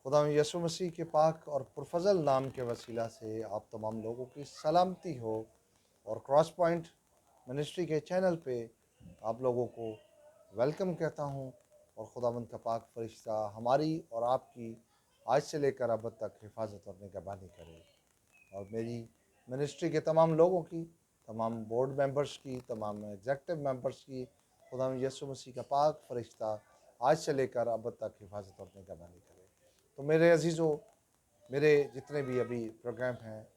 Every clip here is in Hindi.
खुदा यसु मसीह के पाक और पुरफजल नाम के वसीला से आप तमाम लोगों की सलामती हो। और क्रॉस पॉइंट मिनिस्ट्री के चैनल पे आप लोगों को वेलकम कहता हूँ। और खुदावंद का पाक फरिश्ता हमारी और आपकी आज से लेकर अब तक हिफाजत और निगहबानी करे। और मेरी मिनिस्ट्री के तमाम लोगों की, तमाम बोर्ड मेंबर्स की, तमाम एग्जेक्टिव मेंबर्स की खुदा यसु मसीह का पाक फरिश्ता आज से लेकर अब तक हिफाजत और निगहबानी करे। तो मेरे अजीज़ों, मेरे जितने भी अभी प्रोग्राम हैं,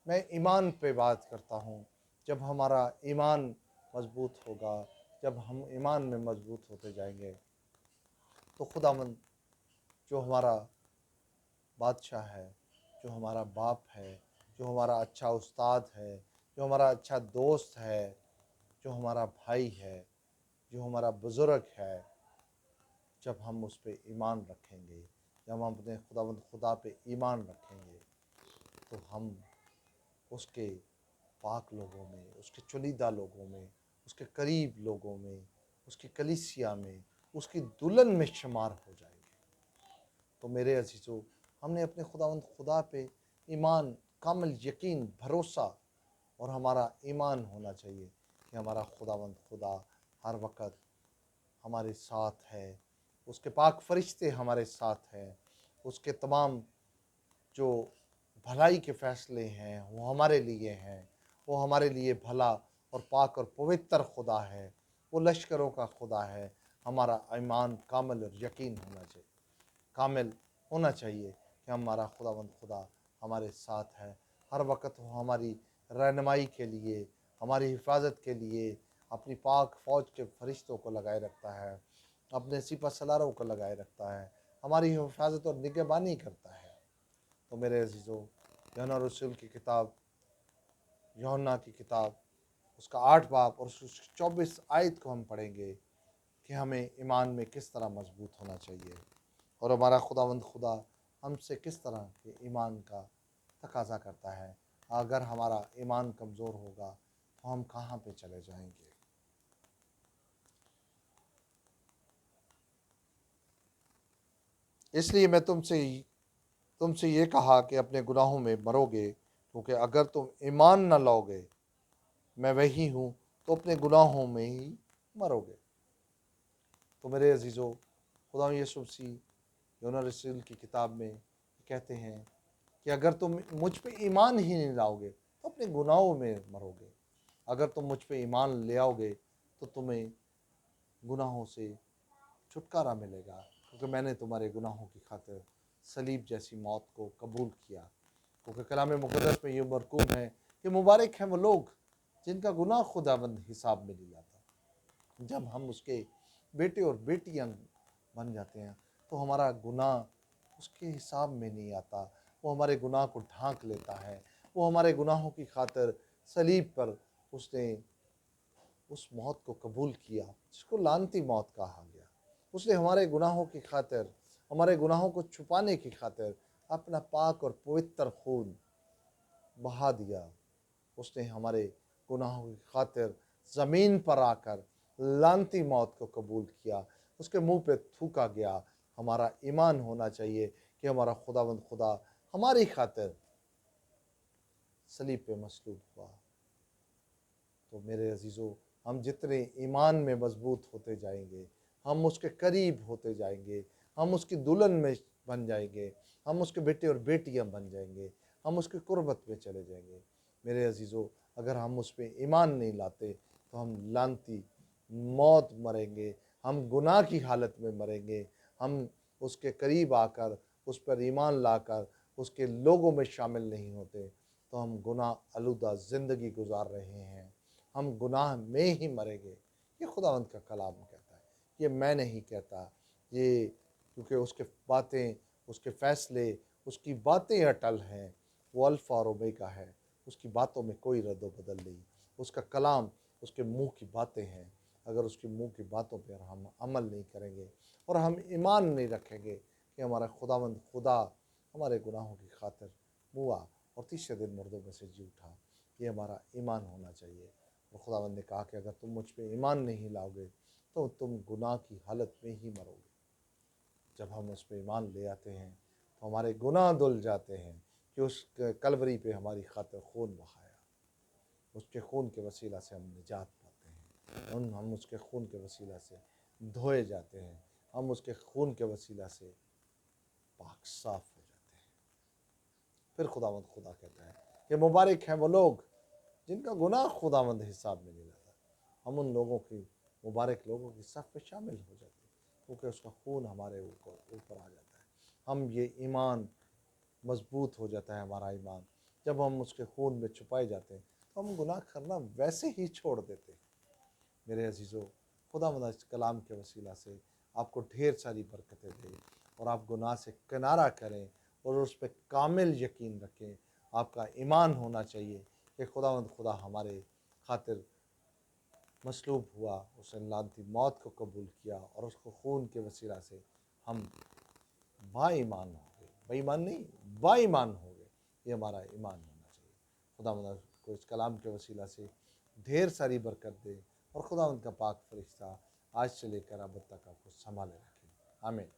मैं ईमान पे बात करता हूँ। जब हमारा ईमान मजबूत होगा, जब हम ईमान में मजबूत होते जाएंगे, तो खुदावंद जो हमारा बादशाह है, जो हमारा बाप है, जो हमारा अच्छा उस्ताद है, जो हमारा अच्छा दोस्त है, जो हमारा भाई है, जो हमारा बुज़ुर्ग है, जब हम उस पर ईमान रखेंगे, जब हम अपने खुदावंद खुदा पे ईमान रखेंगे, तो हम उसके पाक लोगों में, उसके चुनिंदा लोगों में, उसके करीब लोगों में, उसकी कलीसिया में, उसकी दुल्हन में शुमार हो जाएंगे। तो मेरे अजीज़ों, हमने अपने खुदावंद खुदा पे ईमान, कामिल यकीन, भरोसा, और हमारा ईमान होना चाहिए कि हमारा खुदावंद खुदा हर वक्त हमारे साथ है। उसके पाक फरिश्ते हमारे साथ हैं। उसके तमाम जो भलाई के फ़ैसले हैं वो हमारे लिए हैं। वो हमारे लिए भला और पाक और पवित्र खुदा है। वो लश्करों का खुदा है। हमारा ईमान कामिल और यकीन होना चाहिए, कामिल होना चाहिए कि हमारा खुदावंद खुदा हमारे साथ है। हर वक्त वो हमारी रहनुमाई के लिए, हमारी हिफाजत के लिए अपनी पाक फ़ौज के फरिश्तों को लगाए रखता है, अपने सिपा सलारों को लगाए रखता है, हमारी हिफाजत और निगहबानी करता है। तो मेरे अजीज़ों, यूहन्ना रसूल की किताब, यूहन्ना की किताब, उसका 8 बाब और उसकी 24 आयत को हम पढ़ेंगे कि हमें ईमान में किस तरह मजबूत होना चाहिए और हमारा खुदावंद खुदा हमसे किस तरह के ईमान का तकाजा करता है। अगर हमारा ईमान कमज़ोर होगा तो हम कहाँ पे चले जाएंगे। इसलिए मैं तुमसे ये कहा कि अपने गुनाहों में मरोगे, क्योंकि अगर तुम ईमान न लाओगे मैं वही हूँ, तो अपने गुनाहों में ही मरोगे। तो मेरे अजीज़ों, खुदा यीशु मसीह यूहन्ना रसूल की किताब में कहते हैं कि अगर तुम मुझ पे ईमान ही नहीं लाओगे तो अपने गुनाहों में मरोगे। अगर तुम मुझ पे ईमान ले आओगे तो तुम्हें गुनाहों से छुटकारा मिलेगा, क्योंकि मैंने तुम्हारे गुनाहों की खातिर सलीब जैसी मौत को कबूल किया। क्योंकि कलाम मुक़द्दस में ये मरकूम है कि मुबारक हैं वो लोग जिनका गुनाह खुदाबंद हिसाब में नहीं लाता। जब हम उसके बेटे और बेटियां बन जाते हैं तो हमारा गुनाह उसके हिसाब में नहीं आता। वो हमारे गुनाह को ढांक लेता है। वो हमारे गुनाहों की खातिर सलीब पर उसने उस मौत को कबूल किया जिसको लानती मौत कहा गया। उसने हमारे गुनाहों की खातिर, हमारे गुनाहों को छुपाने की खातिर अपना पाक और पवित्र खून बहा दिया। उसने हमारे गुनाहों की खातिर ज़मीन पर आकर लानती मौत को कबूल किया। उसके मुंह पे थूका गया। हमारा ईमान होना चाहिए कि हमारा खुदावंद खुदा हमारी खातिर सलीब पे मसलूब हुआ। तो मेरे अजीज़ों, हम जितने ईमान में मजबूत होते जाएंगे, हम उसके करीब होते जाएंगे, हम उसकी दुल्हन में बन जाएंगे, हम उसके बेटे और बेटियां बन जाएंगे, हम उसकी कुर्बत में चले जाएंगे। मेरे अजीज़ों, अगर हम उस पर ईमान नहीं लाते तो हम लानती मौत मरेंगे, हम गुनाह की हालत में मरेंगे। हम उसके करीब आकर, उस पर ईमान लाकर उसके लोगों में शामिल नहीं होते तो हम गुनाह आलूदा ज़िंदगी गुजार रहे हैं। हम गुनाह में ही मरेंगे। ये खुदावंद का कलाम कहता है, ये मैं नहीं कहता। ये क्योंकि उसके बातें, उसके फ़ैसले, उसकी बातें अटल हैं। वो अल्फ़ा और ओमेगा है। उसकी बातों में कोई रद्द बदल नहीं। उसका कलाम उसके मुंह की बातें हैं। अगर उसके मुंह की बातों पर हम अमल नहीं करेंगे और हम ईमान नहीं रखेंगे कि हमारा खुदावंद खुदा हमारे गुनाहों की खातिर हुआ और तीसरे दिन मुर्दों में से जी उठा, ये हमारा ईमान होना चाहिए। और खुदावंद ने कहा कि अगर तुम मुझ पे ईमान नहीं लाओगे तो तुम गुनाह की हालत में ही मरोगे। जब हम उस पर ईमान ले आते हैं तो हमारे गुनाह धुल जाते हैं कि उस कलवरी पे हमारी खातिर खून बहाया, उसके खून के वसीला से हम निजात पाते हैं, हम उसके खून के वसीला से धोए जाते हैं, हम उसके खून के वसीला से पाक साफ हो जाते हैं। फिर खुदावंद खुदा कहता है कि मुबारक हैं वो लोग जिनका गुनाह खुदावंद हिसाब में नहीं लाता। हम उन लोगों की, मुबारक लोगों की सफ़ में शामिल हो जाते हैं क्योंकि उसका खून हमारे ऊपर आ जाता है। हम ये ईमान मजबूत हो जाता है हमारा ईमान। जब हम उसके खून में छुपाए जाते हैं तो हम गुनाह करना वैसे ही छोड़ देते हैं। मेरे अजीज़ों, खुदावंद इस कलाम के वसीला से आपको ढेर सारी बरकतें दे और आप गुनाह से किनारा करें और उस पर कामिल यकीन रखें। आपका ईमान होना चाहिए कि खुदावंद खुदा हमारे खातिर मसलूब हुआ, उसने लानती मौत को कबूल किया और उसको खून के वसीला से हम बाईमान हो गए। बेईमान नहीं, बाईमान हो गए। ये हमारा ईमान होना चाहिए। खुदावंद को इस कलाम के वसीला से ढेर सारी बरकत दे और खुदावंद का पाक फरिश्ता आज से लेकर अब तक आपको संभाले रखें। आमीन।